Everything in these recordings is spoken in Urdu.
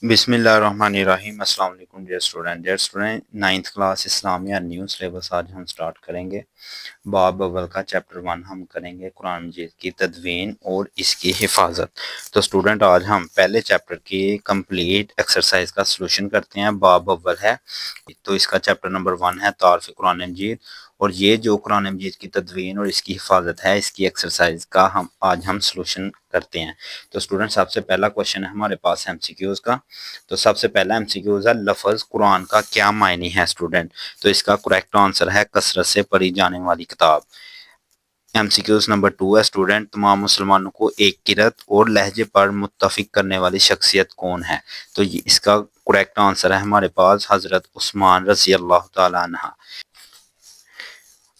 بسم اللہ الرحمن الرحیم۔ السلام علیکم ڈیئر اسٹوڈنٹ نائنتھ کلاس اسلامیہ نیو سلیبس آج ہم سٹارٹ کریں گے۔ باب اول کا چیپٹر 1 ہم کریں گے قرآن مجید کی تدوین اور اس کی حفاظت۔ تو اسٹوڈنٹ آج ہم پہلے چیپٹر کی کمپلیٹ ایکسرسائز کا سلوشن کرتے ہیں۔ باب اول ہے تو اس کا چیپٹر نمبر 1 ہے تعارف قرآن مجید، اور یہ جو قرآن مجید کی تدوین اور اس کی حفاظت ہے، اس کی ایکسرسائز کا آج ہم سلوشن کرتے ہیں۔ تو اسٹوڈنٹ سب سے پہلا کوشچن ہے ہمارے پاس ایم سی کیوز کا۔ تو سب سے پہلا ایم سی کیوز ہے لفظ قرآن کا کیا معنی ہے اسٹوڈنٹ؟ تو اس کا کریکٹ آنسر ہے کثرت سے پڑھی جانے والی کتاب۔ ایم سی کیوز نمبر 2 ہے اسٹوڈنٹ تمام مسلمانوں کو ایک قرت اور لہجے پر متفق کرنے والی شخصیت کون ہے؟ تو اس کا کریکٹ آنسر ہے ہمارے پاس حضرت عثمان رضی اللہ تعالیٰ عنہ۔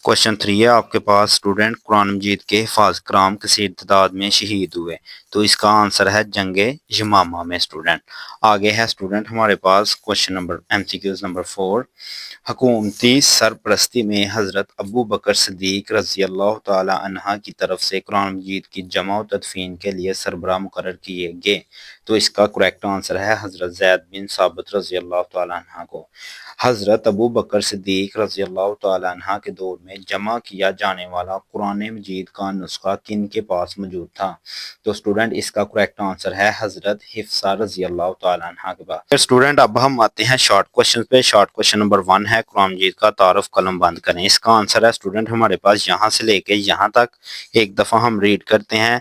کوشچن 3 ہے آپ کے پاس اسٹوڈنٹ قرآن مجید کے حفاظ کرام کثیر تعداد میں شہید ہوئے، تو اس کا آنسر ہے جنگ یمامہ میں اسٹوڈنٹ۔ آگے ہے اسٹوڈنٹ ہمارے پاس question number M C Qs number 4، حکومتی سرپرستی میں حضرت ابو بکر صدیق رضی اللہ تعالی عنہ کی طرف سے قرآن مجید کی جمع و تدفین کے لیے سربراہ مقرر کیے گئے، تو اس کا کریکٹ آنسر ہے حضرت زید بن ثابت رضی اللہ تعالی عنہ کو۔ حضرت ابو بکر صدیق رضی اللہ تعالی عنہ کے دور میں جمع کیا جانے والا قرآن مجید کا نسخہ کن کے پاس موجود تھا؟ تو اسٹوڈنٹ اس کا کریکٹ آنسر ہے حضرت حفصہ رضی اللہ تعالی عنہ کے پاس۔ اسٹوڈنٹ اب ہم آتے ہیں شارٹ کوشچن پہ۔ شارٹ کوشچن نمبر 1 ہے قرآن مجید کا تعارف قلم بند کریں۔ اس کا آنسر ہے اسٹوڈنٹ ہمارے پاس یہاں سے لے کے یہاں تک ایک دفعہ ہم ریڈ کرتے ہیں۔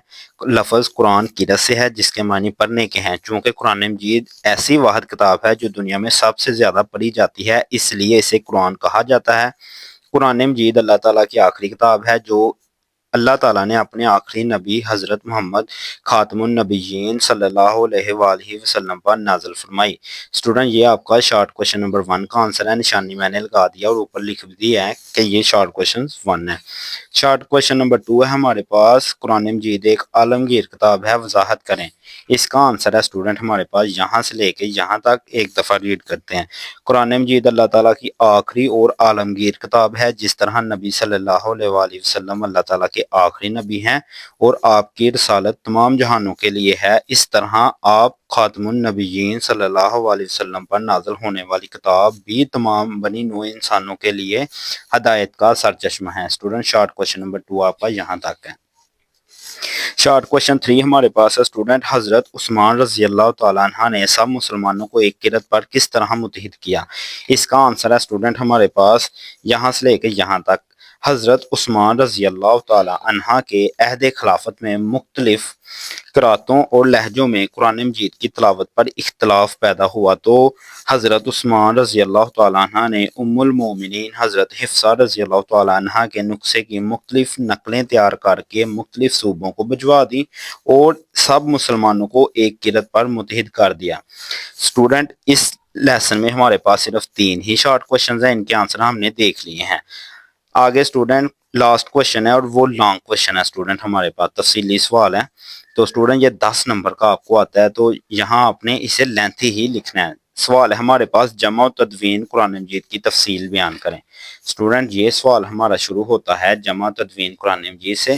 لفظ قرآن قرأت سے ہے جس کے معنی پڑھنے کے ہیں، چونکہ قرآن مجید ایسی واحد کتاب ہے جو دنیا میں سب سے زیادہ پڑھی جاتی ہے، اس لیے اسے قرآن کہا جاتا ہے۔ قرآن مجید اللہ تعالیٰ کی آخری کتاب ہے جو اللہ تعالیٰ نے اپنے آخری نبی حضرت محمد خاتم النبیین صلی اللہ علیہ وآلہ وسلم پر نازل فرمائی۔ اسٹوڈنٹ یہ آپ کا شارٹ کوشچن نمبر 1 کا آنسر ہے، نشانی میں نے لگا دیا اور اوپر لکھ بھی دیا ہے کہ یہ شارٹ کوشچن 1 ہے۔ شارٹ کوشچن نمبر 2 ہے ہمارے پاس قرآن مجید ایک عالمگیر کتاب ہے، وضاحت کریں۔ اس کا آنسر ہے اسٹوڈنٹ ہمارے پاس یہاں سے لے کے یہاں تک ایک دفعہ ریڈ کرتے ہیں۔ قرآن مجید اللہ تعالیٰ کی آخری اور عالمگیر کتاب ہے، جس طرح نبی صلی اللہ علیہ وآلہ وسلم اللہ تعالیٰ کے آخری نبی ہیں اور آپ کی رسالت تمام جہانوں کے لیے ہے، اس طرح آپ خاتم النبیین صلی اللہ علیہ وسلم پر نازل ہونے والی کتاب بھی تمام بنی نوع انسانوں کے لیے ہدایت کا سرچشمہ ہے۔ اسٹوڈنٹ شارٹ کوشچن نمبر 2 آپ کا یہاں تک ہے۔ شارٹ کوشچن 3 ہمارے پاس ہے اسٹوڈنٹ حضرت عثمان رضی اللہ تعالیٰ عنہ نے سب مسلمانوں کو ایک قرت پر کس طرح متحد کیا؟ اس کا آنسر ہے اسٹوڈنٹ ہمارے پاس یہاں سے لے کے یہاں تک حضرت عثمان رضی اللہ تعالیٰ عنہ کے عہد خلافت میں مختلف قراتوں اور لہجوں میں قرآن مجید کی تلاوت پر اختلاف پیدا ہوا، تو حضرت عثمان رضی اللہ تعالیٰ عنہ نے ام المومنین حضرت حفصہ رضی اللہ تعالیٰ عنہ کے نسخے کی مختلف نقلیں تیار کر کے مختلف صوبوں کو بھجوا دی اور سب مسلمانوں کو ایک قرت پر متحد کر دیا۔ اسٹوڈنٹ اس لیسن میں ہمارے پاس صرف 3 ہی شارٹ کوشچنز ہیں، ان کے آنسر ہم نے دیکھ لیے ہیں۔ آگے اسٹوڈنٹ لاسٹ کوشچن ہے اور وہ لانگ کوشچن ہے اسٹوڈنٹ، ہمارے پاس تفصیلی سوال ہے۔ تو اسٹوڈنٹ یہ 10 نمبر کا آپ کو آتا ہے، تو یہاں آپ نے اسے لینتھی ہی لکھنا ہے۔ سوال ہے ہمارے پاس جمع و تدوین قرآن مجید کی تفصیل بیان کریں۔ اسٹوڈنٹ یہ سوال ہمارا شروع ہوتا ہے جمع و تدوین قرآن مجید سے،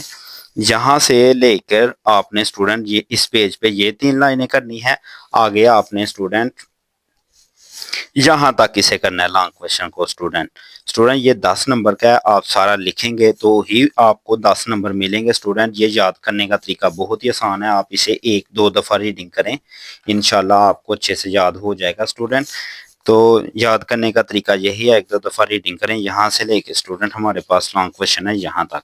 یہاں سے لے کر آپ نے اسٹوڈنٹ یہ اس پیج پہ یہ 3 لائنیں کرنی ہے، آگے آپ نے اسٹوڈنٹ یہاں تک اسے کرنا ہے لانگ کوشچن کو۔ اسٹوڈنٹ یہ 10 نمبر کا ہے، آپ سارا لکھیں گے تو ہی آپ کو 10 نمبر ملیں گے۔ اسٹوڈنٹ یہ یاد کرنے کا طریقہ بہت ہی آسان ہے، آپ اسے 1-2 دفعہ ریڈنگ کریں، انشاءاللہ آپ کو اچھے سے یاد ہو جائے گا۔ اسٹوڈنٹ تو یاد کرنے کا طریقہ یہی ہے، 1-2 دفعہ ریڈنگ کریں یہاں سے لے کے اسٹوڈنٹ ہمارے پاس لانگ کوشچن ہے یہاں تک۔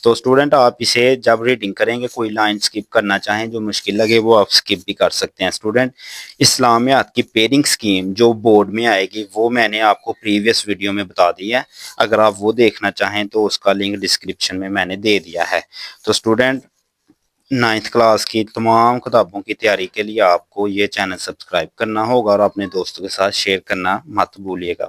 تو اسٹوڈنٹ آپ اسے جب ریڈنگ کریں گے کوئی لائن سکپ کرنا چاہیں جو مشکل لگے وہ آپ سکپ بھی کر سکتے ہیں۔ اسٹوڈنٹ اسلامیات کی پیرنگ سکیم جو بورڈ میں آئے گی وہ میں نے آپ کو پریویس ویڈیو میں بتا دی ہے، اگر آپ وہ دیکھنا چاہیں تو اس کا لنک ڈسکرپشن میں نے دے دیا ہے۔ تو اسٹوڈنٹ 9th کلاس کی تمام کتابوں کی تیاری کے لیے آپ کو یہ چینل سبسکرائب کرنا ہوگا اور اپنے دوستوں کے ساتھ شیئر کرنا مت بھولیے گا۔